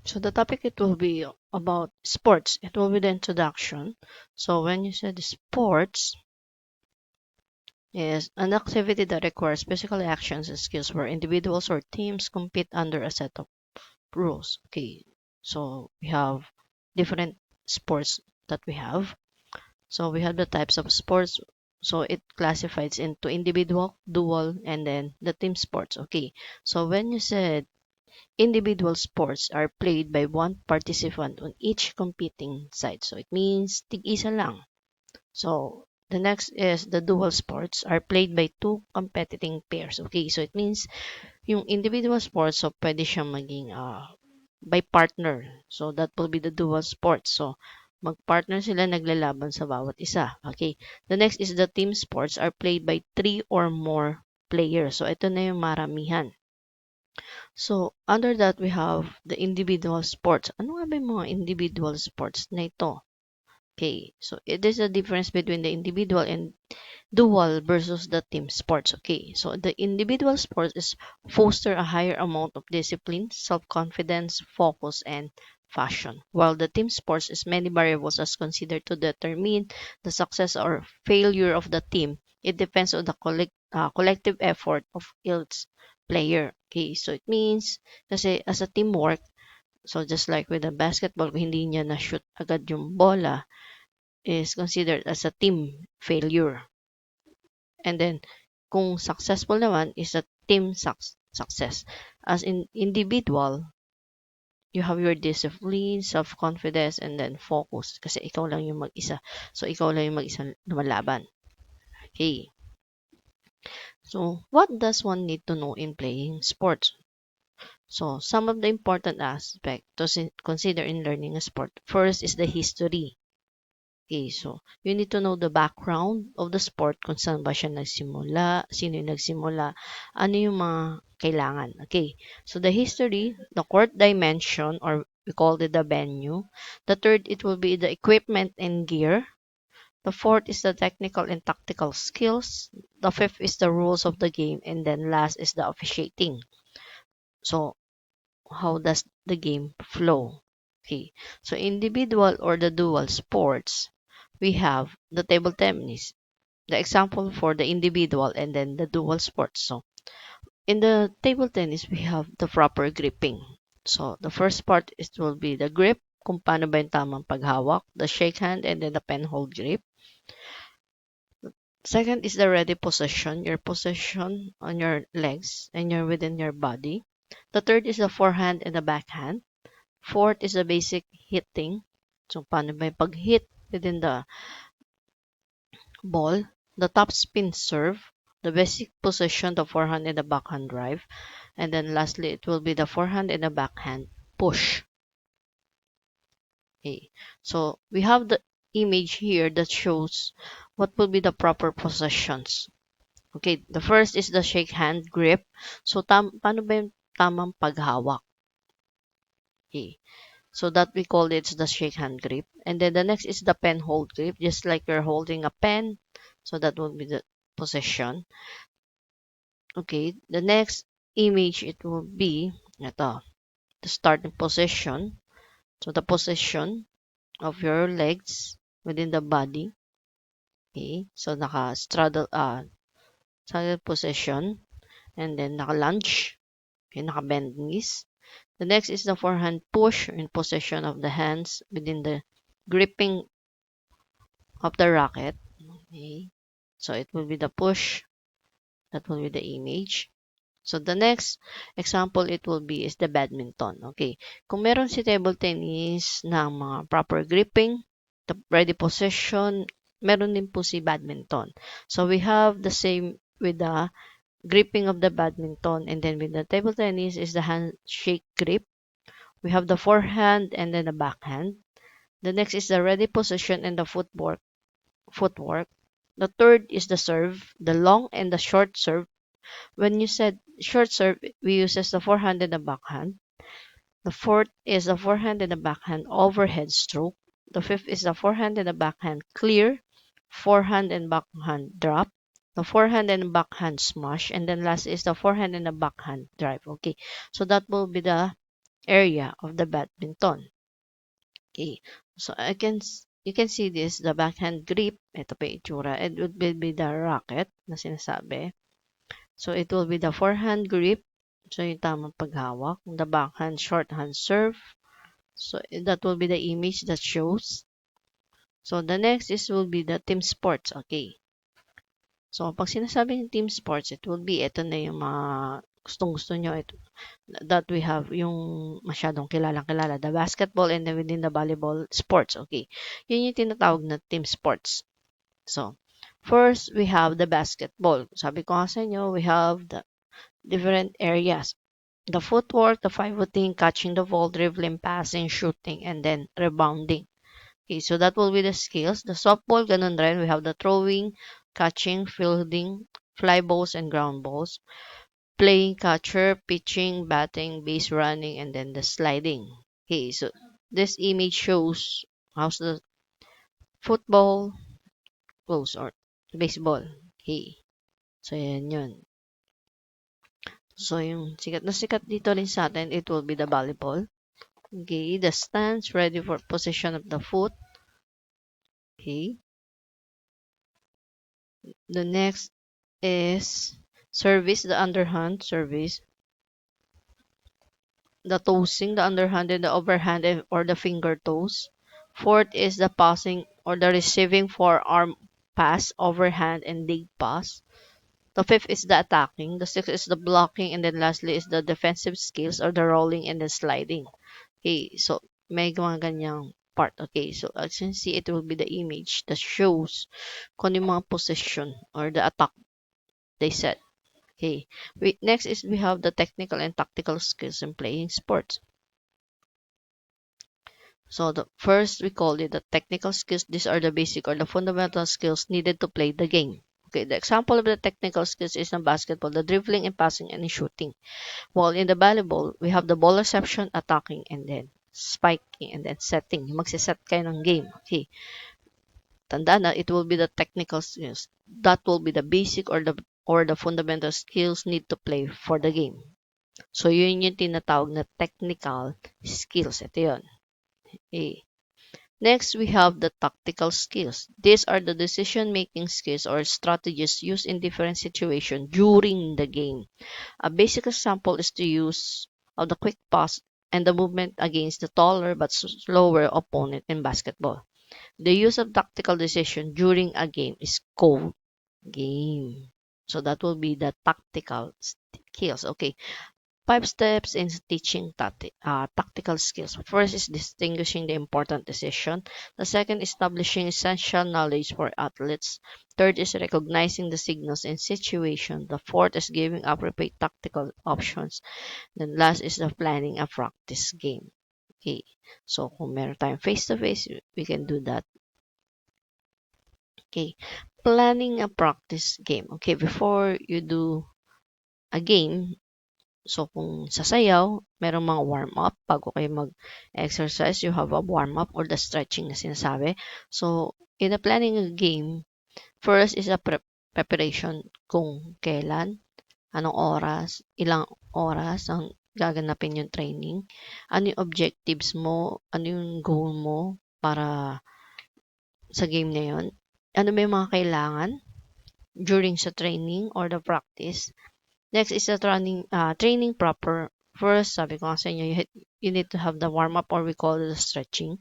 So the topic it will be about sports. It will be the introduction. So when you said sports is an activity that requires physical actions and skills where individuals or teams compete under a set of rules. Okay. So we have different sports that we have. So we have the types of sports. So it classifies into individual, dual, and then the team sports. Okay. So when you said individual sports are played by one participant on each competing side. So it means tig-isa lang. So the next is the dual sports are played by two competing pairs. Okay, so it means yung individual sports, so pwede siyang maging by partner. So that will be the dual sports. So magpartner sila naglalaban sa bawat isa. Okay. The next is the team sports are played by three or more players. So ito na yung maramihan. So, under that, we have the individual sports. Ano nga ba yung mga individual sports na ito? Okay, so it is the difference between the individual and dual versus the team sports. Okay, so the individual sports is foster a higher amount of discipline, self-confidence, focus, and fashion, while the team sports is many variables as considered to determine the success or failure of the team. It depends on the collective effort of each player. Okay, so it means kasi as a teamwork, so just like with the basketball, kung hindi niya na-shoot agad yung bola, is considered as a team failure. And then, kung successful naman is a team success. As in individual, you have your discipline, self-confidence, and then focus. Kasi ikaw lang yung mag-isa. So, ikaw lang yung mag-isa lumalaban. Okay. So, what does one need to know in playing sports? So, some of the important aspects to consider in learning a sport. First is the history. Okay, so you need to know the background of the sport, kung saan ba siya nagsimula, sino yung nagsimula, ano yung mga kailangan. Okay, so the history, the court dimension, or we call it the venue. The third, it will be the equipment and gear. The fourth is the technical and tactical skills. The fifth is the rules of the game. And then last is the officiating. So, how does the game flow? Okay, so individual or the dual sports, we have the table tennis, the example for the individual and then the dual sports. So in the table tennis, we have the proper gripping. So the first part is will be the grip, kung paano ba yung tamang paghawak, the shake hand, and then the pen hold grip. Second is the ready position, your position on your legs and you're within your body. The third is the forehand and the backhand. Fourth is the basic hitting. So paano ba yung pag-hit within the ball, the top spin serve, the basic position, the forehand and the backhand drive, and then lastly, it will be the forehand and the backhand push. Okay, so we have the image here that shows what will be the proper positions. Okay, the first is the shake hand grip. So, paano ba yung tamang paghawak? Okay, so that we call it the shake hand grip. And then the next is the pen hold grip, just like you're holding a pen. So that will be the position. Okay, the next image it will be ito, the starting position. So the position of your legs within the body. Okay, so straddle position, and then naka-lunge. Okay, naka-bend knees. The next is the forehand push in position of the hands within the gripping of the racket. Okay, so it will be the push. That will be the image. So the next example it will be is the badminton. Okay. Kung meron si table tennis ng mga proper gripping, the ready position, meron din po si badminton. So we have the same with the gripping of the badminton, and then with the table tennis is the handshake grip. We have the forehand and then the backhand. The next is the ready position and the footwork. The third is the serve, the long and the short serve. When you said short serve, we use the forehand and the backhand. The fourth is the forehand and the backhand overhead stroke. The fifth is the forehand and the backhand clear, forehand and backhand drop, the forehand and backhand smash, and then last is the forehand and the backhand drive. Okay, so that will be the area of the badminton. Okay. So you can see this, the backhand grip. Ito pa yung itsura. It would be the racket na sinasabi. So it will be the forehand grip. So yung tamang paghawak. The backhand shorthand serve. So that will be the image that shows. So the next is will be the team sports. Okay. So pag sinasabi ng team sports, it will be ito na yung mga gustong-gusto nyo. Ito, that we have yung masyadong kilalang-kilala. The basketball and then within the volleyball sports. Okay. Yun yung tinatawag na team sports. So, first, we have the basketball. Sabi ko nga sa inyo, we have the different areas. The footwork, the five-footing, catching the ball, dribbling, passing, shooting, and then rebounding. Okay, so that will be the skills. The softball, ganun rin. We have the throwing, catching, fielding, fly balls, and ground balls. Playing catcher, pitching, batting, base running, and then the sliding. Okay, so this image shows how's the football goes or baseball. Okay, so yan yun. So yung sikat na sikat dito rin sa atin, it will be the volleyball. Okay, the stance, ready for position of the foot. Okay, the next is service, the underhand service. The tossing, the underhand and the overhand or the finger toss. Fourth is the passing or the receiving forearm pass, overhand and leg pass. The fifth is the attacking. The sixth is the blocking. And then lastly is the defensive skills or the rolling and the sliding. Okay, so may mga ganyang part. Okay, so as you can see, it will be the image that shows kung yung mga position or the attack they set. Okay, next is we have the technical and tactical skills in playing sports. So the first we call it the technical skills. These are the basic or the fundamental skills needed to play the game. Okay, the example of the technical skills is in basketball, the dribbling and passing and shooting. While in the volleyball, we have the ball reception, attacking, and then spiking, and then setting. Magsiset kayo ng game. Okay, tandaan na, it will be the technical skills. That will be the basic or the fundamental skills need to play for the game. So, yun yung tinatawag na technical skills. Ito yun. Okay. Next, we have the tactical skills. These are the decision-making skills or strategies used in different situations during the game. A basic example is the use of the quick pass and the movement against the taller but slower opponent in basketball. The use of tactical decision during a game is called game. So that will be the tactical skills. Okay. 5 steps in teaching tactical skills. First is distinguishing the important decision. The second, establishing essential knowledge for athletes. Third is recognizing the signals in situation. The fourth is giving appropriate tactical options. Then last is the planning a practice game. Okay. So kung meron tayong face-to-face, we can do that. Okay. Planning a practice game. Okay, before you do a game, so, kung sa sayaw, merong mga warm-up. Bago kayo mag-exercise, you have a warm-up or the stretching na sinasabi. So, in the planning a game, first is a preparation kung kailan, anong oras, ilang oras ang gaganapin yung training, ano yung objectives mo, ano yung goal mo para sa game na yun, ano may mga kailangan during sa training or the practice. Next is the training proper. First, sabi ko nga sa inyo, you need to have the warm-up or we call it the stretching.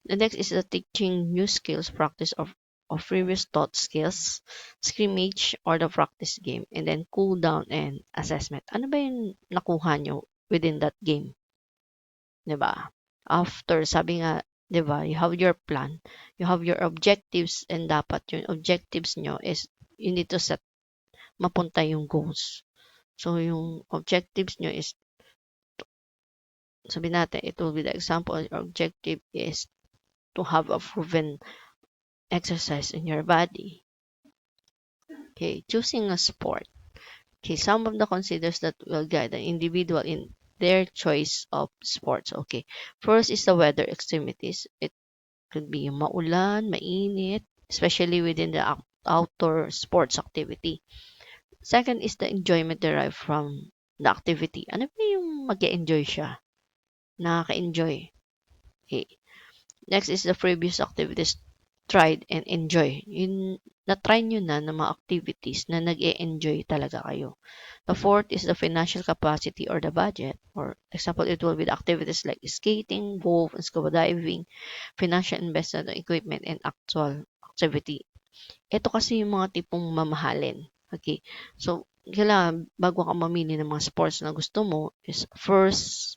The next is the teaching new skills, practice of previous taught skills, scrimmage or the practice game, and then cool down and assessment. Ano ba yung nakuha nyo within that game? Diba? After, sabi nga, diba, you have your plan, you have your objectives, and dapat yung objectives nyo is you need to set mapunta yung goals. So, yung objectives nyo is, sabi natin, it will be the example, your objective is to have a proven exercise in your body. Okay, choosing a sport. Okay, some of the considers that will guide an individual in their choice of sports. Okay, first is the weather extremities. It could be maulan, mainit, especially within the outdoor sports activity. Second is the enjoyment derived from the activity. Ano ba yung mag-enjoy siya? nakaka-enjoy. Okay. Next is the previous activities tried and enjoy. Yun, na-try nyo na mga activities na nag-e-enjoy talaga kayo. The fourth is the financial capacity or the budget. For example, it will be the activities like skating, golf, and scuba diving, financial investment on equipment, and actual activity. Ito kasi yung mga tipong mamahalin. Okay. So, kailangan, bago ka mamili ng mga sports na gusto mo, is first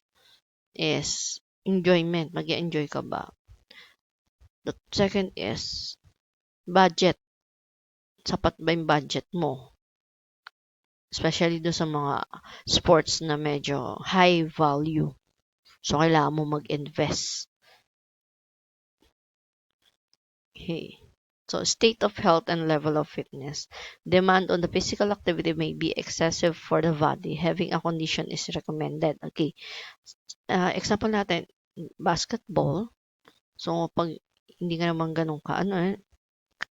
is enjoyment. Mag-enjoy ka ba? The second is budget. Sapat ba yung budget mo? Especially do sa mga sports na medyo high value. So, kailangan mo mag-invest. Okay. So, state of health and level of fitness. Demand on the physical activity may be excessive for the body. Having a condition is recommended. Okay. Example natin, basketball. So, pag hindi ka naman ganun ka,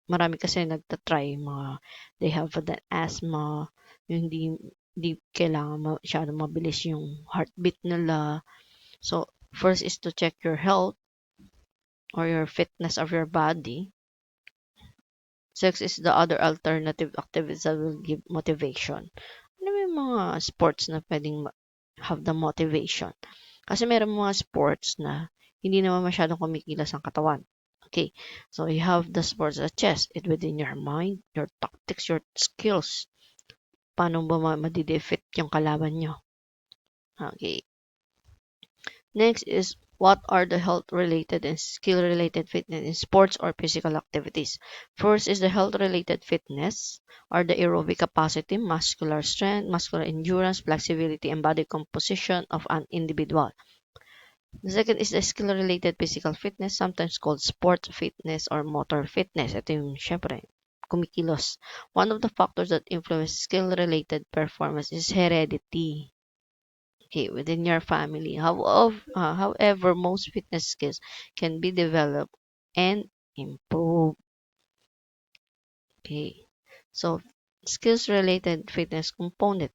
marami kasi nagtatry, they have the asthma, yung hindi kailangan masyadong mabilis yung heartbeat nila. So, first is to check your health or your fitness of your body. Six is the other alternative activities that will give motivation. Ano yung mga sports na pwedeng have the motivation? Kasi meron mga sports na hindi naman masyadong kumikilos ang katawan. Okay, so you have the sports at chess. It within your mind, your tactics, your skills. Paano ba madidefeat yung kalaban nyo? Okay. Next is what are the health-related and skill-related fitness in sports or physical activities? First is the health-related fitness or the aerobic capacity, muscular strength, muscular endurance, flexibility, and body composition of an individual. The second is the skill-related physical fitness, sometimes called sport fitness or motor fitness. Ito yung, syempre, kumikilos. One of the factors that influence skill-related performance is heredity. Okay, within your family. However, most fitness skills can be developed and improved. Okay, so skills-related fitness component.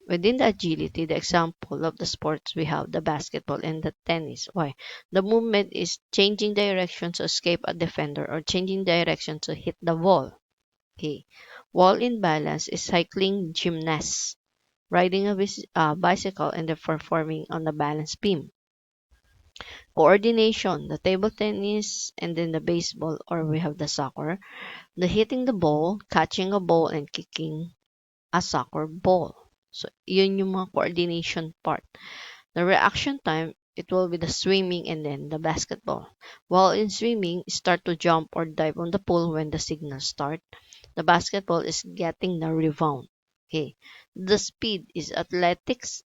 Within the agility, the example of the sports we have the basketball and the tennis. Why? The movement is changing direction to escape a defender or changing direction to hit the ball. Okay. Wall in balance is cycling gymnasts, riding a bicycle and then performing on the balance beam. Coordination, the table tennis and then the baseball or we have the soccer, the hitting the ball, catching a ball and kicking a soccer ball. So, yun yung mga coordination part. The reaction time, it will be the swimming and then the basketball. While in swimming, start to jump or dive on the pool when the signal start. The basketball is getting the rebound. Okay. The speed is athletics,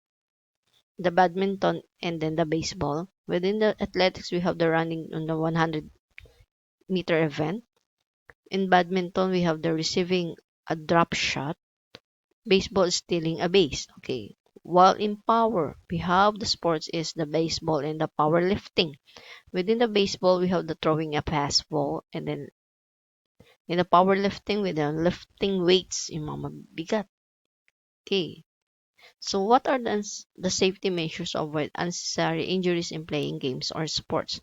the badminton, and then the baseball. Within the athletics, we have the running on the 100-meter event. In badminton, we have the receiving a drop shot. Baseball is stealing a base. Okay. While in power, we have the sports is the baseball and the powerlifting. Within the baseball, we have the throwing a pass ball. And then in the powerlifting, with the lifting weights, yung mga mabigat. Okay. So what are the safety measures to avoid unnecessary injuries in playing games or sports?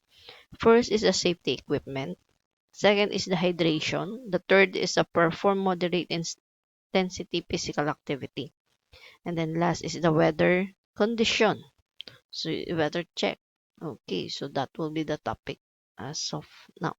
First is the safety equipment. Second is the hydration. The third is the perform moderate intensity physical activity. And then last is the weather condition. So weather check. Okay, so that will be the topic as of now.